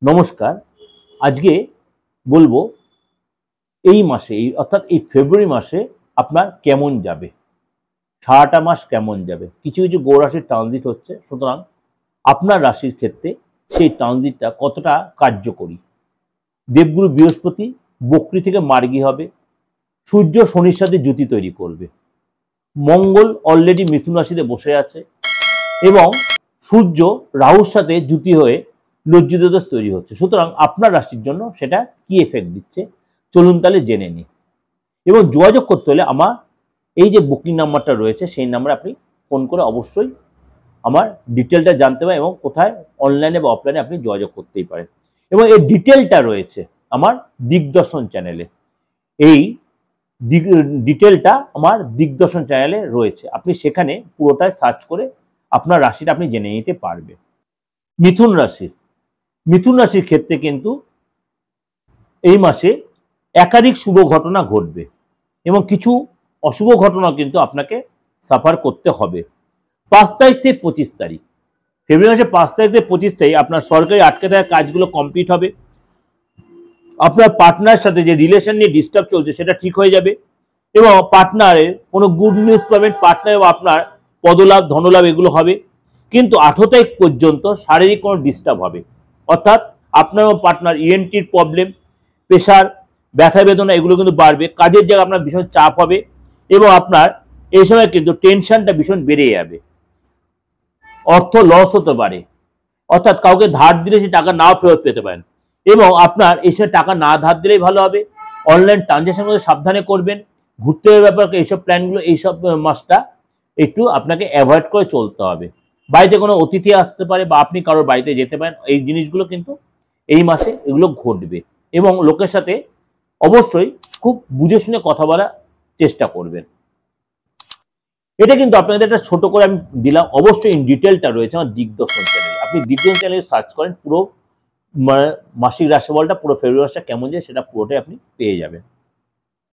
নমস্কার। আজকে বলবো এই মাসে অর্থাৎ এই ফেব্রুয়ারি মাসে আপনার কেমন যাবে, সারাটা মাস কেমন যাবে। কিছু কিছু গ্রহ রাশির ট্রানজিট হচ্ছে, সুতরাং আপনার রাশির ক্ষেত্রে সেই ট্রানজিটটা কতটা কার্যকরী। দেবগুরু বৃহস্পতি বক্রী থেকে মার্গী হবে, সূর্য শনির সাথে জুতি তৈরি করবে, মঙ্গল অলরেডি মিথুন রাশিতে বসে আছে এবং সূর্য রাহুর সাথে জুতি হয়ে লজ্জিত দোষ তৈরি হচ্ছে। সুতরাং আপনার রাশির জন্য সেটা কি এফেক্ট দিচ্ছে চলুন তাহলে জেনে নিই। এবং যোগাযোগ করতে হলে আমার এই যে বুকিং নাম্বারটা রয়েছে সেই নাম্বারে আপনি ফোন করে অবশ্যই আমার ডিটেলটা জানতে পারেন এবং কোথায় অনলাইনে বা অফলাইনে আপনি যোগাযোগ করতেই পারেন। এবং এই ডিটেলটা রয়েছে আমার দিগদর্শন চ্যানেলে। এই ডিটেলটা আমার দিগদর্শন চ্যানেলে রয়েছে, আপনি সেখানে পুরোটাই সার্চ করে আপনার রাশিটা আপনি জেনে নিতে পারবেন। মিথুন রাশির ক্ষেত্রে কিন্তু এই মাসে একাধিক শুভ ঘটনা ঘটবে এবং কিছু অশুভ ঘটনা কিন্তু আপনাকে সাফার করতে হবে। 5 তারিখ থেকে 25 তারিখ, ফেব্রুয়ারি মাসে 5 তারিখ থেকে 25 তারিখ আপনার সরকারি আটকে থাকা কাজগুলো কমপ্লিট হবে। আপনার পার্টনারের সাথে যে রিলেশন নিয়ে ডিস্টার্ব চলছে সেটা ঠিক হয়ে যাবে এবং পার্টনারের কোনো গুড নিউজ পাবেন, পার্টনার আপনার পদলাভ ধনলাভ এগুলো হবে। কিন্তু 18 তারিখ পর্যন্ত শারীরিক কোনো ডিস্টার্ব হবে, অর্থাৎ আপনার পার্টনার ইএনটির প্রবলেম, প্রেশার, ব্যথা বেদনা এগুলো কিন্তু বাড়বে। কাজের জায়গায় আপনার ভীষণ চাপ হবে এবং আপনার এই সময় কিন্তু টেনশনটা ভীষণ বেড়ে যাবে। অর্থ লস হতে পারে, অর্থাৎ কাউকে ধার দিলে সে টাকা নাও ফেরত পেতে পারেন এবং আপনার এই সময় টাকা না ধার দিলেই ভালো হবে। অনলাইন ট্রানজাকশনগুলো সাবধানে করবেন। ঘুরতে যাওয়ার ব্যাপারে এইসব প্ল্যানগুলো এইসব মাসটা একটু আপনাকে অ্যাভয়েড করে চলতে হবে। বাড়িতে কোনো অতিথি আসতে পারে বা আপনি কারোর বাড়িতে যেতে পারেন, এই জিনিসগুলো কিন্তু এই মাসে এগুলো ঘটবে এবং লোকের সাথে অবশ্যই খুব বুঝে শুনে কথা বলার চেষ্টা করবেন। এটা কিন্তু আপনাদের একটা ছোট করে আমি দিলাম, অবশ্যই ইন ডিটেলটা রয়েছে আমার দিগদর্শন চ্যানেলে। আপনি দিগদর্শন চ্যানেলে সার্চ করেন, পুরো মাসিক রাশিফলটা পুরো ফেব্রুয়ারি মাসটা কেমন যায় সেটা পুরোটাই আপনি পেয়ে যাবেন।